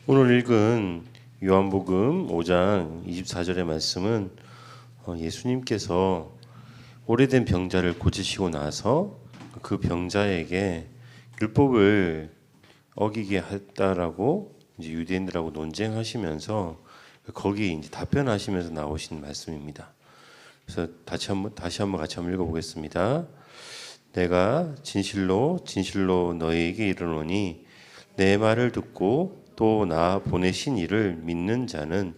오늘 읽은 요한복음 5장 24절의 말씀은 예수님께서 오래된 병자를 고치시고 나서 그 병자에게 율법을 어기게 했다라고 이제 유대인들하고 논쟁하시면서 거기에 이제 답변하시면서 나오신 말씀입니다. 그래서 다시 한번 같이 한번 읽어보겠습니다. 내가 진실로 진실로 너희에게 이르노니 내 말을 듣고 또 나 보내신 이를 믿는 자는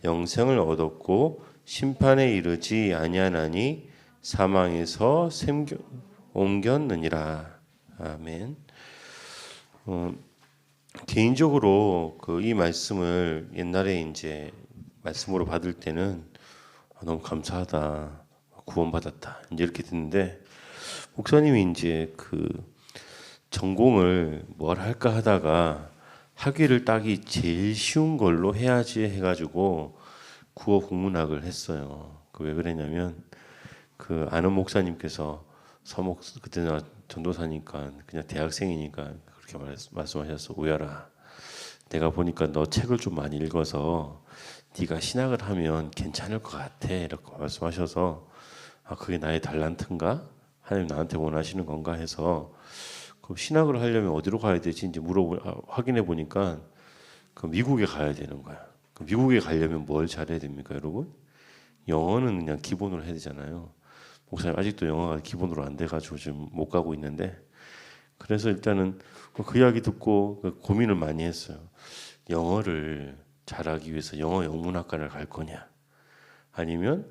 영생을 얻었고 심판에 이르지 아니하나니 사망에서 옮겼느니라. 아멘. 개인적으로 이 말씀을 옛날에 이제 말씀으로 받을 때는 너무 감사하다, 구원받았다 이제 이렇게 듣는데 목사님이 이제 전공을 뭘 할까 하다가 학위를 따기 제일 쉬운 걸로 해야지 해가지고 국어 국문학을 했어요. 왜 그랬냐면 아는 목사님께서 그때 나 전도사니까 그냥 대학생이니까 그렇게 말씀하셨어. 우열아, 내가 보니까 너 책을 좀 많이 읽어서 네가 신학을 하면 괜찮을 것 같아 이렇게 말씀하셔서 그게 나의 달란트인가? 하나님 나한테 원하시는 건가 해서 신학을 하려면 어디로 가야 되지 이제 확인해 보니까 미국에 가야 되는 거야. 미국에 가려면 뭘 잘해야 됩니까, 여러분? 영어는 그냥 기본으로 해야 되잖아요. 목사님 아직도 영어가 기본으로 안 돼가지고 지금 못 가고 있는데 그래서 일단은 그 이야기 듣고 고민을 많이 했어요. 영어를 잘하기 위해서 영어 영문학과를 갈 거냐 아니면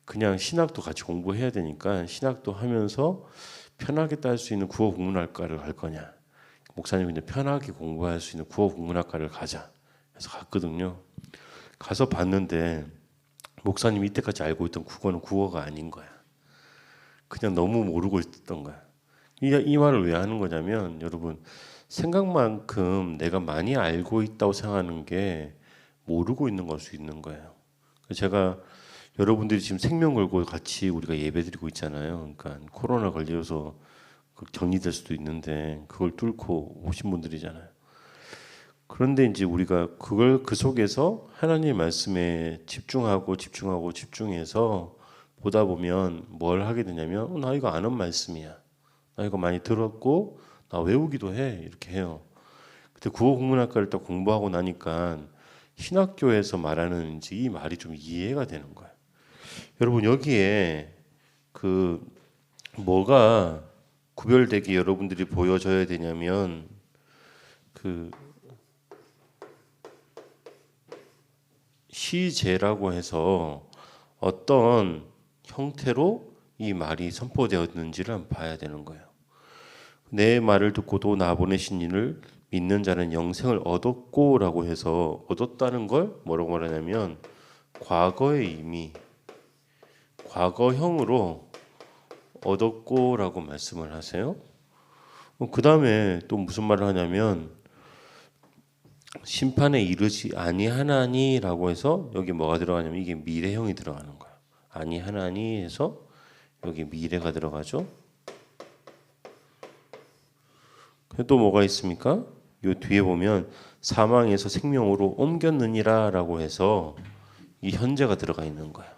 그냥 신학도 같이 공부해야 되니까 신학도 하면서 편하게 딸 수 있는 국어 국문학과를 갈 거냐. 목사님이 이제 편하게 공부할 수 있는 국어 국문학과를 가자. 그래서 갔거든요. 가서 봤는데 목사님이 이때까지 알고 있던 국어는 국어가 아닌 거야. 그냥 너무 모르고 있던 거야. 이 말을 왜 하는 거냐면 여러분 생각만큼 내가 많이 알고 있다고 생각하는 게 모르고 있는 걸 수 있는 거예요. 제가 여러분들이 지금 생명 걸고 같이 우리가 예배드리고 있잖아요. 그러니까 코로나 걸려서 격리될 수도 있는데 그걸 뚫고 오신 분들이잖아요. 그런데 이제 우리가 그 속에서 하나님의 말씀에 집중해서 보다 보면 뭘 하게 되냐면 나 이거 아는 말씀이야. 나 이거 많이 들었고 나 외우기도 해. 이렇게 해요. 근데 국어국문학과를 딱 공부하고 나니까 신학교에서 말하는 이제 이 말이 좀 이해가 되는 거예요. 여러분 여기에 뭐가 구별되게 여러분들이 보여져야 되냐면 시제라고 해서 어떤 형태로 이 말이 선포되었는지를 한번 봐야 되는 거예요. 내 말을 듣고도 나 보내신 이를 믿는 자는 영생을 얻었고라고 해서 얻었다는 걸 뭐라고 말하냐면 과거에 이미 과거형으로 얻었고라고 말씀을 하세요. 그 다음에 또 무슨 말을 하냐면 심판에 이르지 아니하나니라고 해서 여기 뭐가 들어가냐면 이게 미래형이 들어가는 거예요. 아니하나니 해서 여기 미래가 들어가죠. 또 뭐가 있습니까? 요 뒤에 보면 사망에서 생명으로 옮겼느니라라고 해서 이 현재가 들어가 있는 거예요.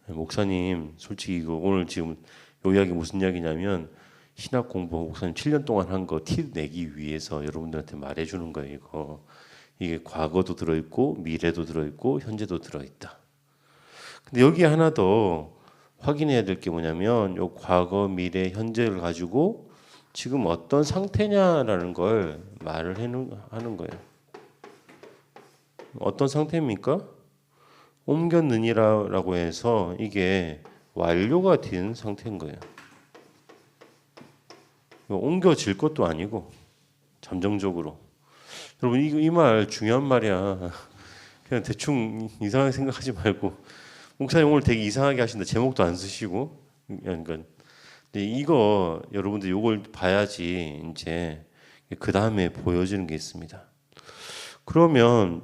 목사님 솔직히 이거 오늘 지금 요 이야기 무슨 이야기냐면 신학 공부 목사님 7년 동안 한 거 티 내기 위해서 여러분들한테 말해주는 거예요. 이게 과거도 들어있고 미래도 들어있고 현재도 들어있다. 근데 여기 하나 더 확인해야 될 게 뭐냐면 요 과거, 미래, 현재를 가지고 지금 어떤 상태냐라는 걸 말을 하는 거예요. 어떤 상태입니까? 옮겼느니라라고 해서 이게 완료가 된 상태인 거예요. 옮겨질 것도 아니고 잠정적으로. 여러분 이 말 중요한 말이야. 그냥 대충 이상하게 생각하지 말고 목사님 오늘 되게 이상하게 하신다. 제목도 안 쓰시고 그러니까 근데 이거 여러분들 이걸 봐야지 이제 그 다음에 보여지는 게 있습니다. 그러면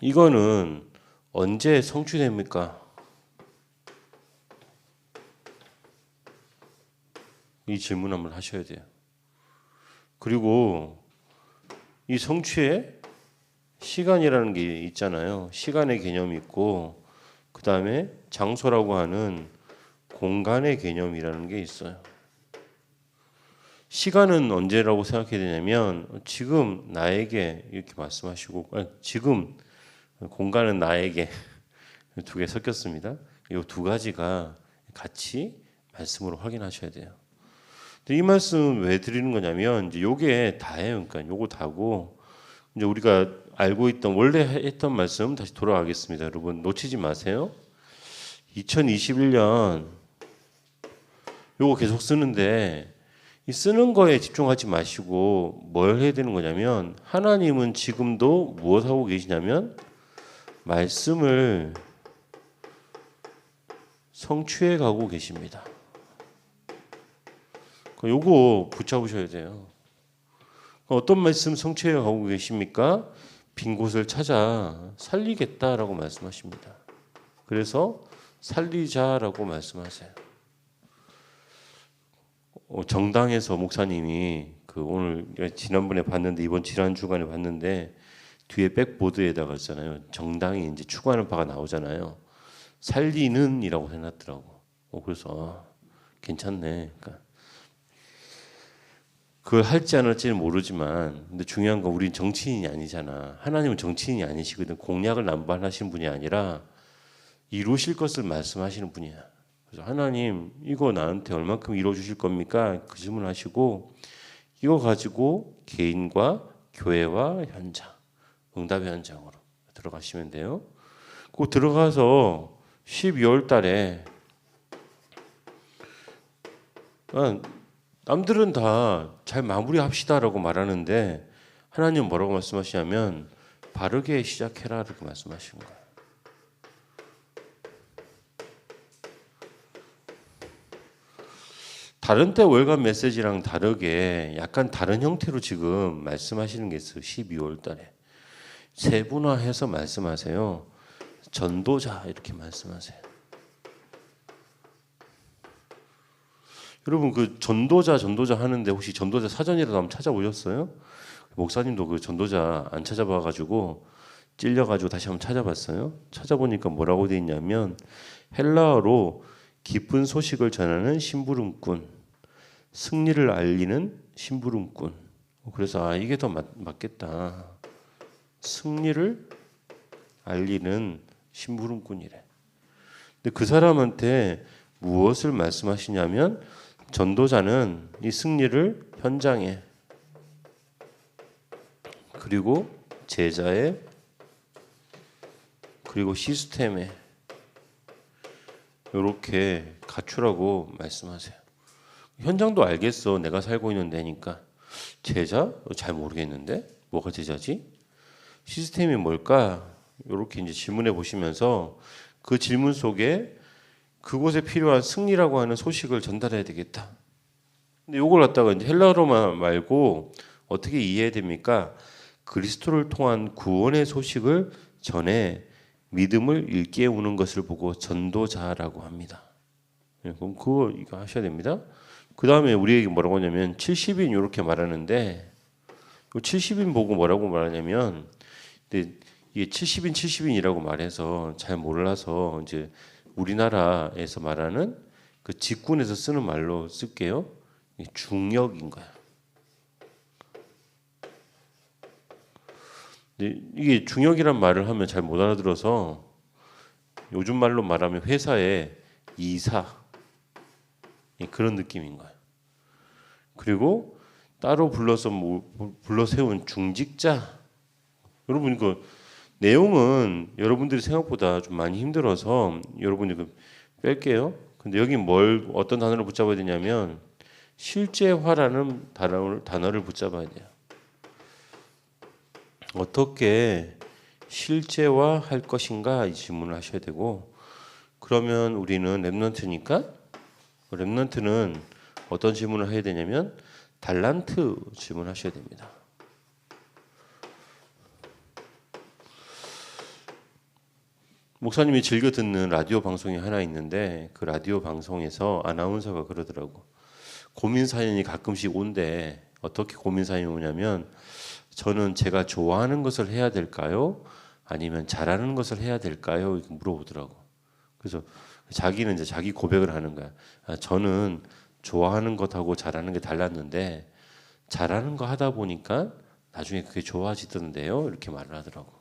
이거는 언제 성취됩니까? 이 질문 한번 하셔야 돼요. 그리고 이 성취의 시간이라는 게 있잖아요. 시간의 개념이 있고 그 다음에 장소라고 하는 공간의 개념이라는 게 있어요. 시간은 언제라고 생각해야 되냐면 지금 나에게 이렇게 말씀하시고 지금 공간은 나에게 두 개 섞였습니다. 이 두 가지가 같이 말씀으로 확인하셔야 돼요. 이 말씀 왜 드리는 거냐면 이제 요게 다예요. 그러니까 요거 다고 이제 우리가 알고 있던 원래 했던 말씀 다시 돌아가겠습니다. 여러분 놓치지 마세요. 2021년 요거 계속 쓰는데 이 쓰는 거에 집중하지 마시고 뭘 해야 되는 거냐면 하나님은 지금도 무엇 하고 계시냐면 말씀을 성취해 가고 계십니다. 요거 붙잡으셔야 돼요. 어떤 말씀 성취해 가고 계십니까? 빈 곳을 찾아 살리겠다라고 말씀하십니다. 그래서 살리자라고 말씀하세요. 정당에서 목사님이 그 오늘 지난번에 봤는데 이번 지난 주간에 봤는데 뒤에 백보드에다가 있잖아요. 정당이 이제 추구하는 바가 나오잖아요. 살리는이라고 해놨더라고. 그래서 괜찮네. 그러니까 그걸 할지 안 할지는 모르지만 근데 중요한 건 우린 정치인이 아니잖아. 하나님은 정치인이 아니시거든. 공약을 남발하시는 분이 아니라 이루실 것을 말씀하시는 분이야. 그래서 하나님 이거 나한테 얼마큼 이루어 주실 겁니까? 그 질문하시고 이거 가지고 개인과 교회와 현장, 응답의 현장으로 들어가시면 돼요. 꼭 들어가서 12월 달에 남들은 다 잘 마무리합시다라고 말하는데 하나님 뭐라고 말씀하시냐면 바르게 시작해라 이렇게 말씀하시는 거예요. 다른 때 월간 메시지랑 다르게 약간 다른 형태로 지금 말씀하시는 게 있어요. 12월 달에 세분화해서 말씀하세요. 전도자 이렇게 말씀하세요. 여러분 그 전도자 하는데 혹시 전도자 사전이라도 한번 찾아보셨어요? 목사님도 그 전도자 안 찾아봐가지고 찔려가지고 다시 한번 찾아봤어요. 찾아보니까 뭐라고 돼 있냐면 헬라어로 기쁜 소식을 전하는 심부름꾼, 승리를 알리는 심부름꾼. 그래서 이게 더 맞겠다. 승리를 알리는 심부름꾼이래. 근데 그 사람한테 무엇을 말씀하시냐면 전도자는 이 승리를 현장에 그리고 제자에 그리고 시스템에 이렇게 갖추라고 말씀하세요. 현장도 알겠어. 내가 살고 있는 데니까. 제자? 잘 모르겠는데 뭐가 제자지? 시스템이 뭘까? 이렇게 이제 질문해 보시면서 그 질문 속에 그곳에 필요한 승리라고 하는 소식을 전달해야 되겠다. 근데 이걸 갖다가 이제 헬라어로만 말고 어떻게 이해해야 됩니까? 그리스도를 통한 구원의 소식을 전해 믿음을 일깨우는 것을 보고 전도자라고 합니다. 그럼 이거 하셔야 됩니다. 그 다음에 우리에게 뭐라고 하냐면 70인 이렇게 말하는데 70인 보고 뭐라고 말하냐면 근데 이게 70인이라고 말해서 잘 몰라서 이제 우리나라에서 말하는 그 직군에서 쓰는 말로 쓸게요. 중역인 거야. 근데 이게 중역이란 말을 하면 잘 못 알아들어서 요즘 말로 말하면 회사의 이사 그런 느낌인 거야. 그리고 따로 불러 세운 중직자. 여러분 그 내용은 여러분들이 생각보다 좀 많이 힘들어서 여러분이 뺄게요. 근데 여기 어떤 단어를 붙잡아야 되냐면 실제화라는 단어를 붙잡아야 돼요. 어떻게 실제화할 것인가 이 질문을 하셔야 되고 그러면 우리는 렘넌트니까 렘넌트는 어떤 질문을 해야 되냐면 달란트 질문하셔야 됩니다. 목사님이 즐겨 듣는 라디오 방송이 하나 있는데 그 라디오 방송에서 아나운서가 그러더라고. 고민 사연이 가끔씩 온대. 어떻게 고민 사연이 오냐면 저는 제가 좋아하는 것을 해야 될까요? 아니면 잘하는 것을 해야 될까요? 이렇게 물어보더라고. 그래서 자기는 이제 자기 고백을 하는 거야. 저는 좋아하는 것하고 잘하는 게 달랐는데 잘하는 거 하다 보니까 나중에 그게 좋아지던데요. 이렇게 말을 하더라고.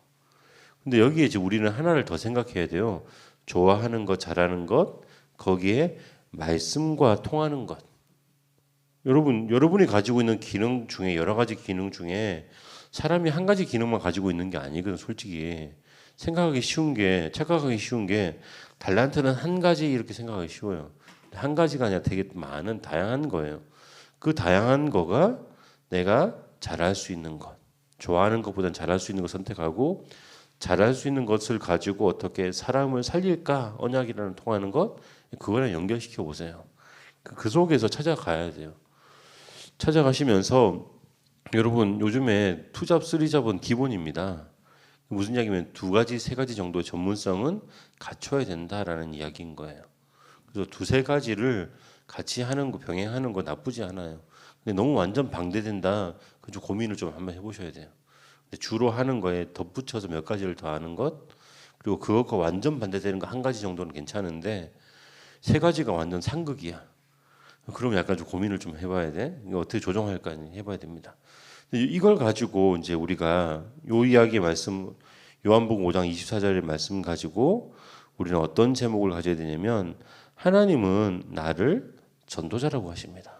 근데 여기에 이제 우리는 하나를 더 생각해야 돼요. 좋아하는 것, 잘하는 것, 거기에 말씀과 통하는 것. 여러분이 가지고 있는 기능 중에 여러 가지 기능 중에 사람이 한 가지 기능만 가지고 있는 게 아니거든. 솔직히 생각하기 쉬운 게, 착각하기 쉬운 게 달란트는 한 가지 이렇게 생각하기 쉬워요. 한 가지가 아니라 되게 많은 다양한 거예요. 그 다양한 거가 내가 잘할 수 있는 것, 좋아하는 것보다는 잘할 수 있는 것 선택하고 잘할 수 있는 것을 가지고 어떻게 사람을 살릴까 언약이라는 통하는 것, 그거랑 연결시켜 보세요. 그 속에서 찾아가야 돼요. 찾아가시면서 여러분 요즘에 투잡, 쓰리잡은 기본입니다. 무슨 이야기면 두 가지, 세 가지 정도의 전문성은 갖춰야 된다라는 이야기인 거예요. 그래서 두세 가지를 같이 하는 거, 병행하는 거 나쁘지 않아요. 근데 너무 완전 방대된다, 그 좀 고민을 좀 한번 해보셔야 돼요. 근데 주로 하는 거에 덧붙여서 몇 가지를 더 하는 것, 그리고 그것과 완전 반대되는 거 한 가지 정도는 괜찮은데 세 가지가 완전 상극이야. 그럼 약간 좀 고민을 좀 해봐야 돼. 이거 어떻게 조정할까 해봐야 됩니다. 이걸 가지고 이제 우리가 요 이야기 말씀, 요한복음 5장 24절의 말씀 가지고 우리는 어떤 제목을 가져야 되냐면 하나님은 나를 전도자라고 하십니다.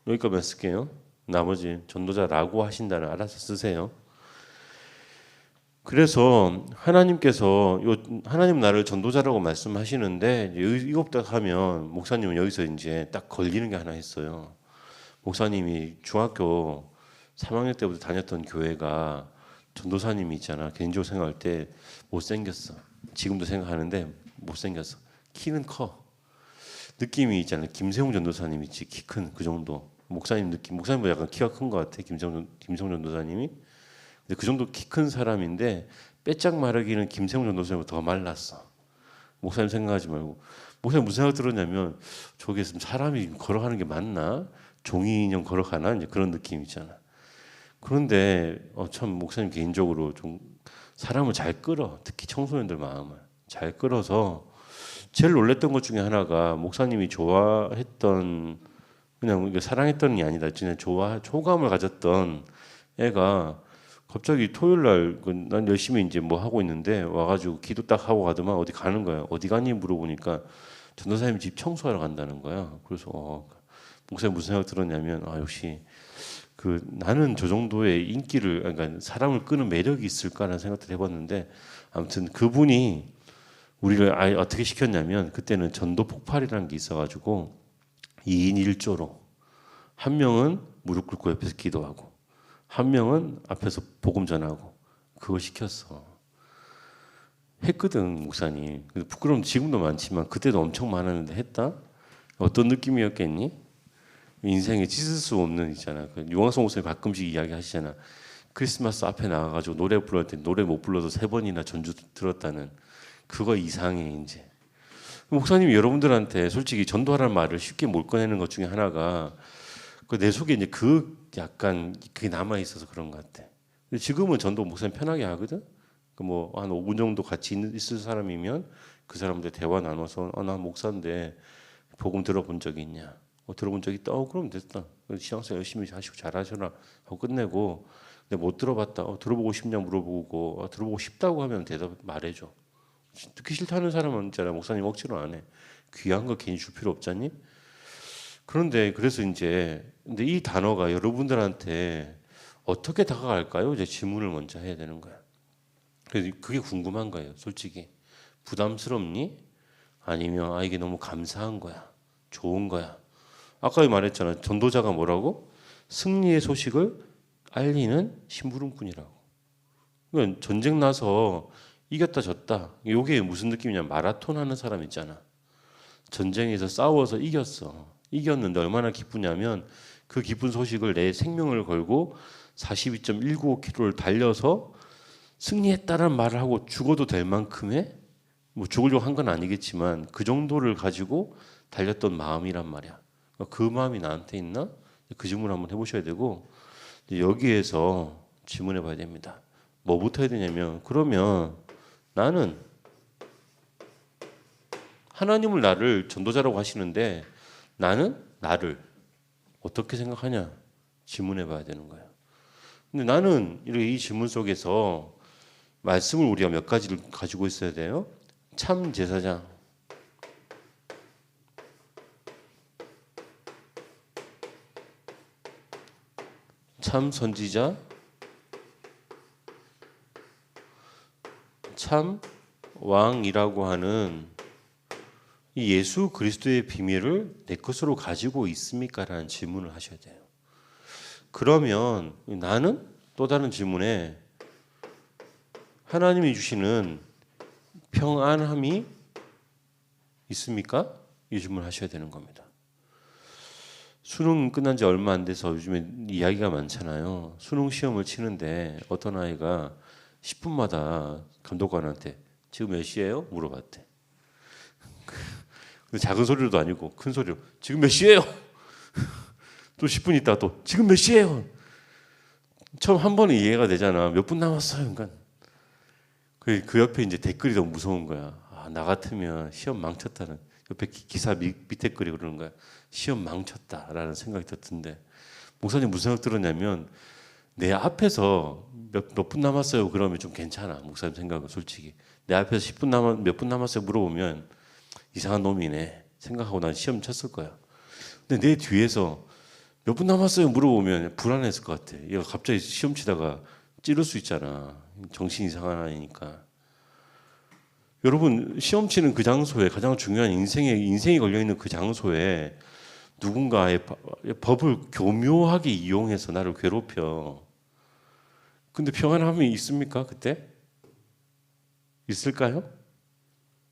여기까지만 쓸게요. 나머지 전도자라고 하신다는 알아서 쓰세요. 그래서 하나님께서 하나님 나를 전도자라고 말씀하시는데 이것부터 하면 목사님은 여기서 이제 딱 걸리는 게 하나 있어요. 목사님이 중학교 3학년 때부터 다녔던 교회가 전도사님이 있잖아. 개인적으로 생각할 때 못생겼어. 지금도 생각하는데 못생겼어. 키는 커. 느낌이 있잖아. 김세웅 전도사님 있지. 키 큰 그 정도. 목사님 느낌. 목사님보다 약간 키가 큰 것 같아. 김세웅 전도사님이. 근데 그 정도 키 큰 사람인데 빼짝 마르기는 김세웅 전도사님보다 더 말랐어. 목사님 생각하지 말고. 목사님 무슨 생각 들었냐면 저게 사람이 걸어가는 게 맞나? 종이 인형 걸어가나? 이제 그런 느낌 있잖아. 그런데 참 목사님 개인적으로 좀 사람을 잘 끌어. 특히 청소년들 마음을 잘 끌어서 제일 놀랬던 것 중에 하나가 목사님이 좋아했던, 그냥 사랑했던 게 아니다. 진짜 호감을 가졌던 애가 갑자기 토요일 날 난 열심히 이제 뭐 하고 있는데 와가지고 기도 딱 하고 가더만 어디 가는 거야. 어디 가니 물어보니까 전도사님 집 청소하러 간다는 거야. 그래서 목사님 무슨 생각 들었냐면 역시 그 나는 저 정도의 인기를, 그러니까 사람을 끄는 매력이 있을까라는 생각을 해봤는데 아무튼 그분이 우리를 어떻게 시켰냐면 그때는 전도 폭발이라는 게 있어가지고 2인 1조로 한 명은 무릎 꿇고 옆에서 기도하고 한 명은 앞에서 복음 전하고 그거 시켰어. 했거든 목사님. 부끄러움 지금도 많지만 그때도 엄청 많았는데 했다. 어떤 느낌이었겠니? 인생에 찢을 수 없는 있잖아. 유광성 목사님 가끔씩 이야기하시잖아. 크리스마스 앞에 나가가지고 노래 불러야 돼. 노래 못 불러도 3번이나 전주 들었다는 그거 이상해 이제. 목사님이 여러분들한테 솔직히 전도하라는 말을 쉽게 못 꺼내는 것 중에 하나가 내 속에 이제 약간 그게 남아 있어서 그런 것 같아. 근데 지금은 전도 목사님 편하게 하거든. 뭐 한 5분 정도 같이 있을 사람이면 그 사람들 대화 나눠서 나 목사인데 복음 들어본 적이 있냐? 들어본 적이 있다. 그럼 됐다. 신앙생활 열심히 하시고 잘하셔라 하고 끝내고, 근데 못 들어봤다. 들어보고 싶냐 물어보고 들어보고 싶다고 하면 대답 말해줘. 듣기 싫다는 사람은 있잖아. 목사님 억지로 안 해. 귀한 거 괜히 줄 필요 없잖니? 그런데 그래서 이제 근데 이 단어가 여러분들한테 어떻게 다가갈까요? 이제 질문을 먼저 해야 되는 거야. 그래서 그게 궁금한 거예요. 솔직히 부담스럽니? 아니면 이게 너무 감사한 거야. 좋은 거야. 아까 말했잖아. 전도자가 뭐라고? 승리의 소식을 알리는 심부름꾼이라고. 그러니까 전쟁 나서 이겼다 졌다. 이게 무슨 느낌이냐? 마라톤 하는 사람 있잖아. 전쟁에서 싸워서 이겼어. 이겼는데 얼마나 기쁘냐면 그 기쁜 소식을 내 생명을 걸고 42.195km를 달려서 승리했다는 말을 하고 죽어도 될 만큼의 뭐 죽으려고 한 건 아니겠지만 그 정도를 가지고 달렸던 마음이란 말이야. 그 마음이 나한테 있나? 그 질문을 한번 해보셔야 되고 여기에서 질문해 봐야 됩니다. 뭐부터 해야 되냐면 그러면 나는 하나님을 나를 전도자라고 하시는데 나는 나를 어떻게 생각하냐 질문해 봐야 되는 거예요. 근데 나는 이 질문 속에서 말씀을 우리가 몇 가지를 가지고 있어야 돼요. 참 제사장, 참 선지자, 참 왕이라고 하는 이 예수 그리스도의 비밀을 내 것으로 가지고 있습니까? 라는 질문을 하셔야 돼요. 그러면 나는 또 다른 질문에 하나님이 주시는 평안함이 있습니까? 이 질문을 하셔야 되는 겁니다. 수능 끝난 지 얼마 안 돼서 요즘에 이야기가 많잖아요. 수능 시험을 치는데 어떤 아이가 10분마다 감독관한테 지금 몇 시예요? 물어봤대. 작은 소리로도 아니고 큰 소리로 지금 몇 시예요? 또 10분 있다 또 지금 몇 시예요? 처음 한 번은 이해가 되잖아. 몇 분 남았어요? 그러니까 그 옆에 이제 댓글이 너무 무서운 거야. 아, 나 같으면 시험 망쳤다는 옆에 기사 밑댓글이 그러는 거야. 시험 망쳤다라는 생각이 들었는데 목사님 무슨 생각 들었냐면 내 앞에서 몇 분 남았어요 그러면 좀 괜찮아. 목사님 생각은 솔직히 내 앞에서 몇 분 남았어요 물어보면 이상한 놈이네 생각하고 난 시험 쳤을 거야. 근데 내 뒤에서 몇 분 남았어요 물어보면 불안했을 것 같아. 얘가 갑자기 시험 치다가 찌를 수 있잖아. 정신 이상한 아이니까. 여러분 시험 치는 그 장소에 가장 중요한 인생이 걸려 있는 그 장소에 누군가의 법을 교묘하게 이용해서 나를 괴롭혀. 근데 평안함이 있습니까? 그때? 있을까요?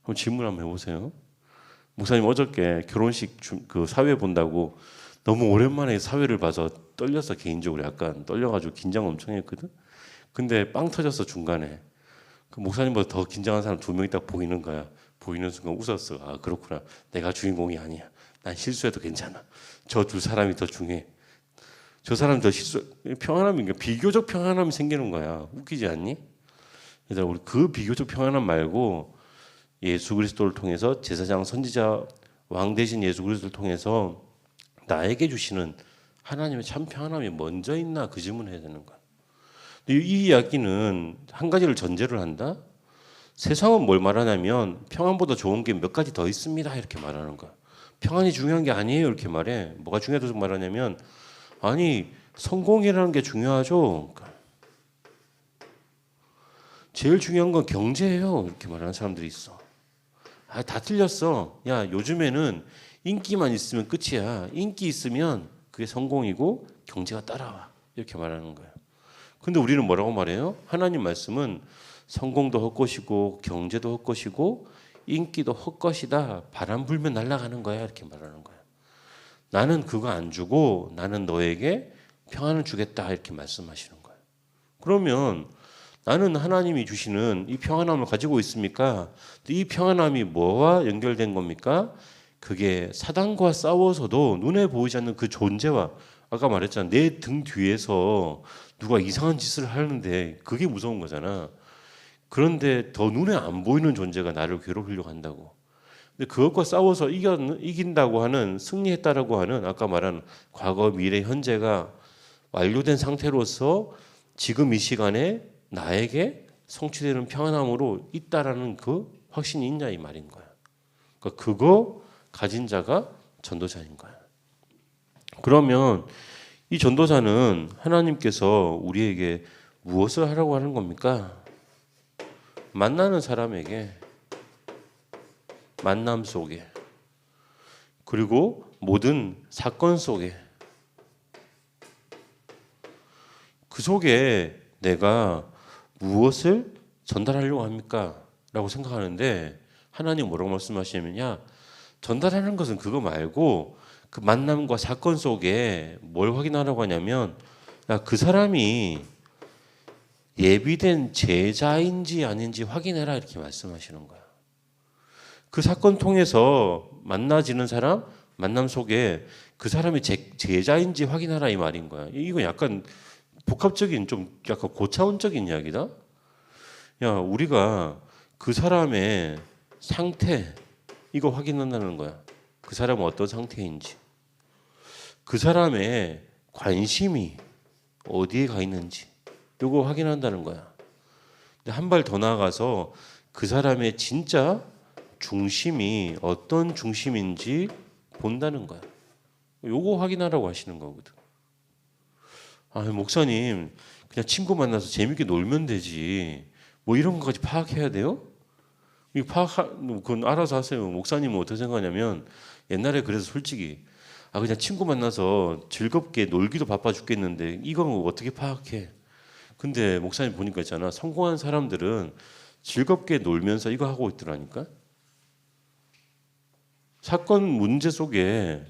한번 질문 한번 해보세요. 목사님 어저께 결혼식 그 사회 본다고 너무 오랜만에 사회를 봐서 떨려서 개인적으로 약간 떨려가지고 긴장 엄청 했거든. 근데 빵 터졌어 중간에. 그 목사님보다 더 긴장한 사람 2명이 딱 보이는 거야. 보이는 순간 웃었어. 아 그렇구나. 내가 주인공이 아니야. 난 실수해도 괜찮아. 저 두 사람이 더 중요해. 저 사람이 더 평안함이 비교적 평안함이 생기는 거야. 웃기지 않니? 그래서 우리 그 비교적 평안함 말고 예수 그리스도를 통해서 제사장, 선지자, 왕 대신 예수 그리스도를 통해서 나에게 주시는 하나님의 참 평안함이 먼저 있나 그 질문을 해야 되는 거야. 이 이야기는 한 가지를 전제를 한다. 세상은 뭘 말하냐면 평안보다 좋은 게 몇 가지 더 있습니다 이렇게 말하는 거야. 평안이 중요한 게 아니에요 이렇게 말해. 뭐가 중요하다고 말하냐면 아니 성공이라는 게 중요하죠. 제일 중요한 건 경제예요 이렇게 말하는 사람들이 있어. 아, 다 틀렸어. 야 요즘에는 인기만 있으면 끝이야. 인기 있으면 그게 성공이고 경제가 따라와 이렇게 말하는 거야. 근데 우리는 뭐라고 말해요? 하나님 말씀은 성공도 헛것이고 경제도 헛것이고 인기도 헛것이다. 바람 불면 날아가는 거야 이렇게 말하는 거야. 나는 그거 안 주고 나는 너에게 평안을 주겠다 이렇게 말씀하시는 거예요. 그러면 나는 하나님이 주시는 이 평안함을 가지고 있습니까? 이 평안함이 뭐와 연결된 겁니까? 그게 사단과 싸워서도 눈에 보이지 않는 그 존재와 아까 말했잖아. 내 등 뒤에서 누가 이상한 짓을 하는데 그게 무서운 거잖아. 그런데 더 눈에 안 보이는 존재가 나를 괴롭히려고 한다고. 근데 그것과 싸워서 이긴다고 하는 승리했다라고 하는 아까 말한 과거, 미래, 현재가 완료된 상태로서 지금 이 시간에 나에게 성취되는 평안함으로 있다라는 그 확신이 있냐 이 말인 거야. 그러니까 그거 가진 자가 전도자인 거야. 그러면 이 전도자는 하나님께서 우리에게 무엇을 하라고 하는 겁니까? 만나는 사람에게 만남 속에 그리고 모든 사건 속에 그 속에 내가 무엇을 전달하려고 합니까? 라고 생각하는데 하나님 뭐라고 말씀하시냐면 야 전달하는 것은 그거 말고 그 만남과 사건 속에 뭘 확인하라고 하냐면 야, 그 사람이 예비된 제자인지 아닌지 확인해라 이렇게 말씀하시는 거야. 그 사건 통해서 만나지는 사람, 만남 속에 그 사람이 제자인지 확인하라 이 말인 거야. 이거 약간 복합적인 좀 약간 고차원적인 이야기다. 야, 우리가 그 사람의 상태 이거 확인한다는 거야. 그 사람은 어떤 상태인지, 그 사람의 관심이 어디에 가 있는지 이거 확인한다는 거야. 한 발 더 나아가서 그 사람의 진짜 중심이 어떤 중심인지 본다는 거야. 요거 확인하라고 하시는 거거든. 아, 목사님 그냥 친구 만나서 재밌게 놀면 되지 뭐 이런 것까지 파악해야 돼요? 이 그건 알아서 하세요. 목사님은 어떻게 생각하냐면 옛날에 그래서 솔직히 그냥 친구 만나서 즐겁게 놀기도 바빠 죽겠는데 이건 어떻게 파악해? 근데 목사님 보니까 있잖아. 성공한 사람들은 즐겁게 놀면서 이거 하고 있더라니까. 사건 문제 속에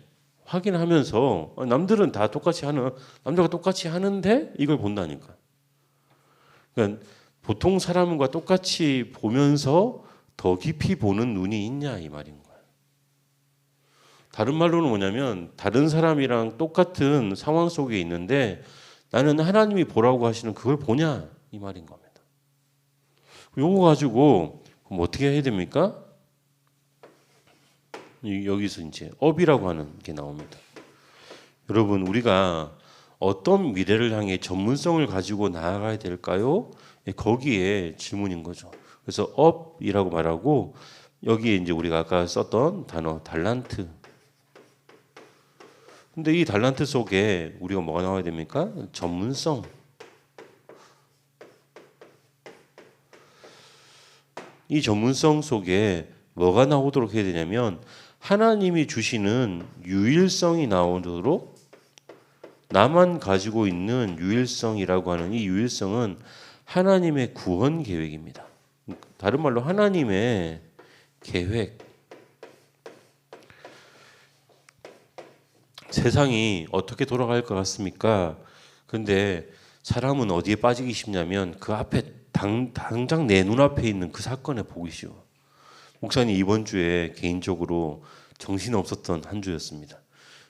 확인하면서 남들은 다 똑같이 남들과 똑같이 하는데 이걸 본다니까. 그러니까 보통 사람과 똑같이 보면서 더 깊이 보는 눈이 있냐 이 말인 거야. 다른 말로는 뭐냐면 다른 사람이랑 똑같은 상황 속에 있는데 나는 하나님이 보라고 하시는 그걸 보냐 이 말인 겁니다. 요거 가지고 그럼 어떻게 해야 됩니까? 여기서 이제 업이라고 하는 게 나옵니다. 여러분 우리가 어떤 미래를 향해 전문성을 가지고 나아가야 될까요? 거기에 질문인 거죠. 그래서 업이라고 말하고 여기에 이제 우리가 아까 썼던 단어 달란트. 근데 이 달란트 속에 우리가 뭐가 나와야 됩니까? 전문성. 이 전문성 속에 뭐가 나오도록 해야 되냐면 하나님이 주시는 유일성이 나오도록 나만 가지고 있는 유일성이라고 하는 이 유일성은 하나님의 구원 계획입니다. 다른 말로 하나님의 계획. 세상이 어떻게 돌아갈 것 같습니까? 근데 사람은 어디에 빠지기 쉽냐면 그 앞에 당장 내 눈앞에 있는 그 사건에 보기 쉬워. 목사님 이번 주에 개인적으로 정신없었던 한 주였습니다.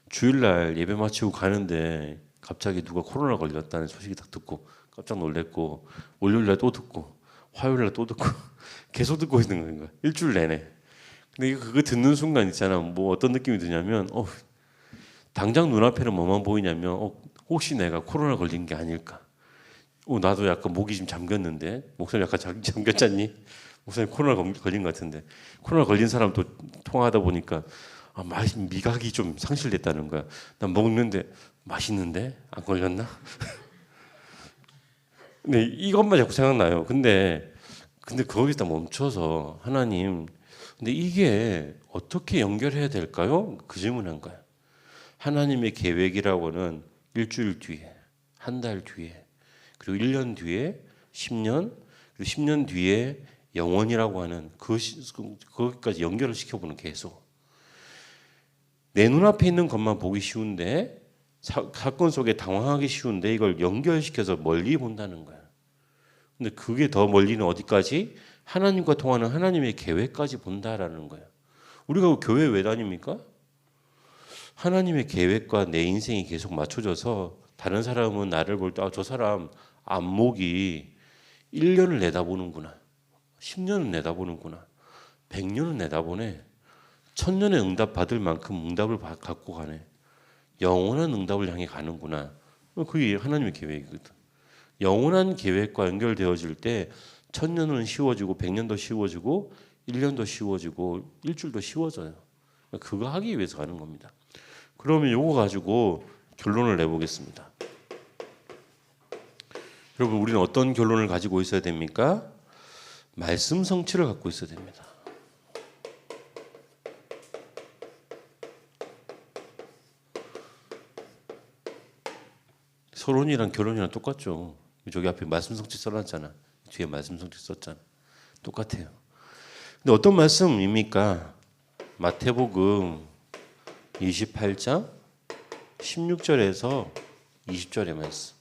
주일날 예배 마치고 가는데 갑자기 누가 코로나 걸렸다는 소식이 딱 듣고 깜짝 놀랐고 월요일날 또 듣고 화요일날 또 듣고 계속 듣고 있는 거야. 일주일 내내. 근데 그거 듣는 순간 있잖아. 뭐 어떤 느낌이 드냐면 당장 눈앞에는 뭐만 보이냐면 혹시 내가 코로나 걸린 게 아닐까. 나도 약간 목이 좀 잠겼는데 목소리 약간 잠겼잖니? 목소리 코로나 걸린 것 같은데 코로나 걸린 사람 또 통화하다 보니까 미각이 좀 상실됐다는 거야. 난 먹는데 맛있는데 안 걸렸나? 근데 이것만 자꾸 생각나요. 근데 거기서 멈춰서 하나님, 근데 이게 어떻게 연결해야 될까요? 그 질문한 거야. 하나님의 계획이라고는 일주일 뒤에, 한 달 뒤에, 그리고 1년 뒤에, 10년, 그리고 10년 뒤에 영원이라고 하는 거기까지 연결을 시켜보는 계속. 내 눈앞에 있는 것만 보기 쉬운데 사건 속에 당황하기 쉬운데 이걸 연결시켜서 멀리 본다는 거야. 근데 그게 더 멀리는 어디까지? 하나님과 통하는 하나님의 계획까지 본다라는 거야. 우리가 교회 왜 다닙니까? 하나님의 계획과 내 인생이 계속 맞춰져서 다른 사람은 나를 볼 때 저 사람 안목이 1년을 내다보는구나. 10년을 내다보는구나. 100년을 내다보네. 1000년의 응답 받을 만큼 응답을 갖고 가네. 영원한 응답을 향해 가는구나. 그게 하나님의 계획이거든. 영원한 계획과 연결되어질 때 1000년은 쉬워지고 100년도 쉬워지고 1년도 쉬워지고 일주일도 쉬워져요. 그거 하기 위해서 가는 겁니다. 그러면 이거 가지고 결론을 내보겠습니다. 여러분 우리는 어떤 결론을 가지고 있어야 됩니까? 말씀 성취를 갖고 있어야 됩니다. 서론이랑 결론이랑 똑같죠. 저기 앞에 말씀 성취 써놨잖아. 뒤에 말씀 성취 썼잖아. 똑같아요. 근데 어떤 말씀입니까? 마태복음 28장 16절에서 20절의 말씀.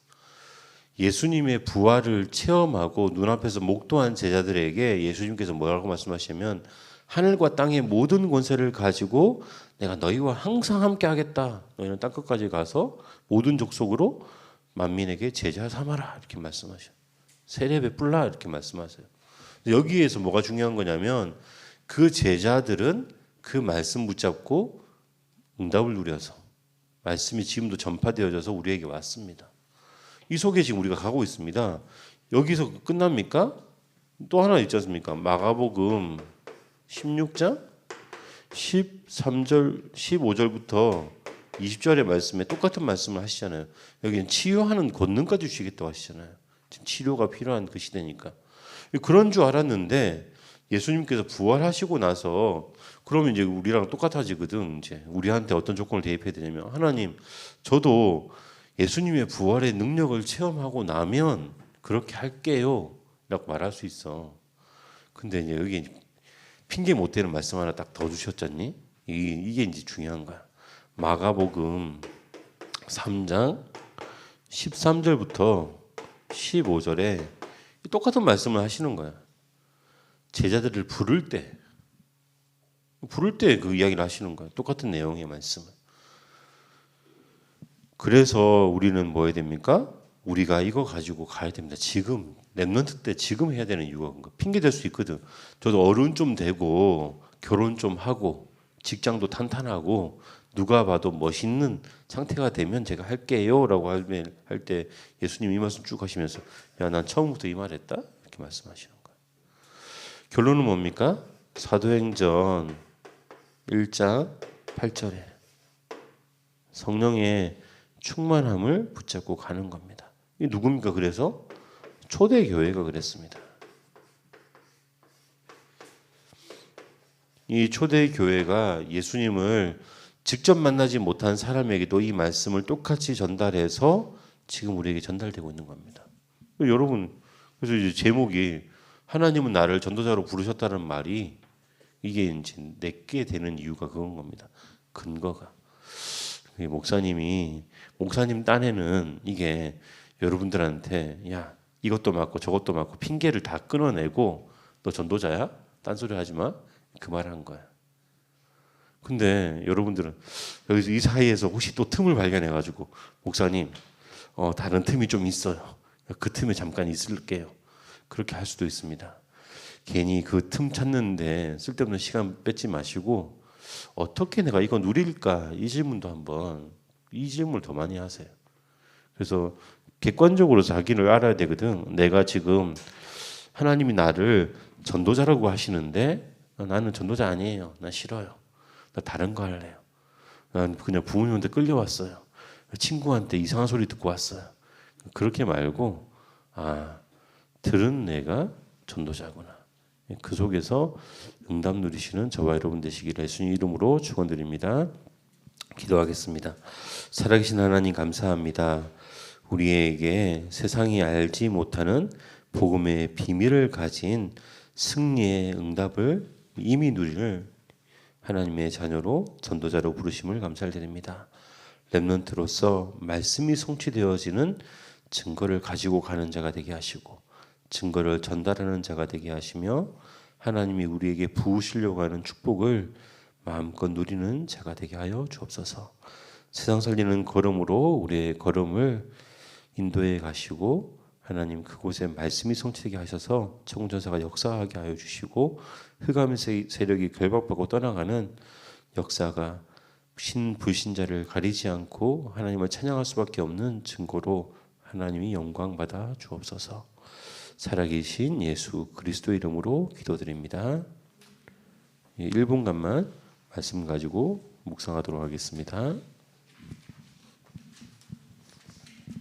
예수님의 부활을 체험하고 눈앞에서 목도한 제자들에게 예수님께서 뭐라고 말씀하시냐면 하늘과 땅의 모든 권세를 가지고 내가 너희와 항상 함께 하겠다. 너희는 땅끝까지 가서 모든 족속으로 만민에게 제자 삼아라. 이렇게 말씀하셔요. 세례 베풀라 이렇게 말씀하세요. 여기에서 뭐가 중요한 거냐면 그 제자들은 그 말씀 붙잡고 응답을 누려서 말씀이 지금도 전파되어져서 우리에게 왔습니다. 이 속에 지금 우리가 가고 있습니다. 여기서 끝납니까? 또 하나 있지 않습니까? 마가복음 16장 13절 15절부터 20절의 말씀에 똑같은 말씀을 하시잖아요. 여기는 치유하는 권능까지 주시겠다고 하시잖아요. 지금 치료가 필요한 그 시대니까. 그런 줄 알았는데 예수님께서 부활하시고 나서 그러면 이제 우리랑 똑같아지거든. 이제 우리한테 어떤 조건을 대입해야 되냐면 하나님, 저도 예수님의 부활의 능력을 체험하고 나면 그렇게 할게요. 라고 말할 수 있어. 근데 이제 여기 핑계 못 대는 말씀 하나 딱 더 주셨잖니? 이게 이제 중요한 거야. 마가복음 3장 13절부터 15절에 똑같은 말씀을 하시는 거야. 제자들을 부를 때 그 이야기를 하시는 거야. 똑같은 내용의 말씀을. 그래서 우리는 뭐 해야 됩니까? 우리가 이거 가지고 가야 됩니다. 지금 랩런트 때 지금 해야 되는 이유가 뭔가 핑계 댈 수 있거든. 저도 어른 좀 되고 결혼 좀 하고 직장도 탄탄하고 누가 봐도 멋있는 상태가 되면 제가 할게요라고 할 때 예수님 이 말씀 쭉 하시면서 야, 난 처음부터 이 말했다 이렇게 말씀하시는 거예요. 결론은 뭡니까? 사도행전 1장 8절에 성령의 충만함을 붙잡고 가는 겁니다. 이 누굽니까? 그래서 초대교회가 그랬습니다. 이 초대교회가 예수님을 직접 만나지 못한 사람에게도 이 말씀을 똑같이 전달해서 지금 우리에게 전달되고 있는 겁니다. 여러분, 그래서 이제 제목이 하나님은 나를 전도자로 부르셨다는 말이 이게 이제 내게 되는 이유가 그건 겁니다. 근거가. 목사님 딴에는 이게 여러분들한테 야 이것도 맞고 저것도 맞고 핑계를 다 끊어내고 너 전도자야? 딴소리 하지 마. 그 말 한 거야. 근데 여러분들은 여기서 이 사이에서 혹시 또 틈을 발견해가지고 목사님 다른 틈이 좀 있어요. 그 틈에 잠깐 있을게요. 그렇게 할 수도 있습니다. 괜히 그 틈 찾는데 쓸데없는 시간 뺏지 마시고 어떻게 내가 이거 누릴까? 이 질문을 더 많이 하세요. 그래서 객관적으로 자기를 알아야 되거든. 내가 지금 하나님이 나를 전도자라고 하시는데 나는 전도자 아니에요. 나 싫어요. 나 다른 거 할래요. 난 그냥 부모님한테 끌려왔어요. 친구한테 이상한 소리 듣고 왔어요. 그렇게 말고 들은 내가 전도자구나. 그 속에서 응답 누리시는 저와 여러분 되시기를 예수님 이름으로 축원드립니다. 기도하겠습니다. 살아계신 하나님 감사합니다. 우리에게 세상이 알지 못하는 복음의 비밀을 가진 승리의 응답을 이미 누릴 하나님의 자녀로 전도자로 부르심을 감사드립니다. 렘넌트로서 말씀이 성취되어지는 증거를 가지고 가는 자가 되게 하시고 증거를 전달하는 자가 되게 하시며 하나님이 우리에게 부으시려고 하는 축복을 마음껏 누리는 자가 되게 하여 주옵소서. 세상 살리는 걸음으로 우리의 걸음을 인도해 가시고 하나님 그곳에 말씀이 성취되게 하셔서 천군천사가 역사하게 하여 주시고 흑암의 세력이 결박받고 떠나가는 역사가 불신자를 가리지 않고 하나님을 찬양할 수밖에 없는 증거로 하나님이 영광 받아 주옵소서. 살아계신 예수 그리스도 이름으로 기도드립니다. 1분간만 말씀 가지고 묵상하도록 하겠습니다.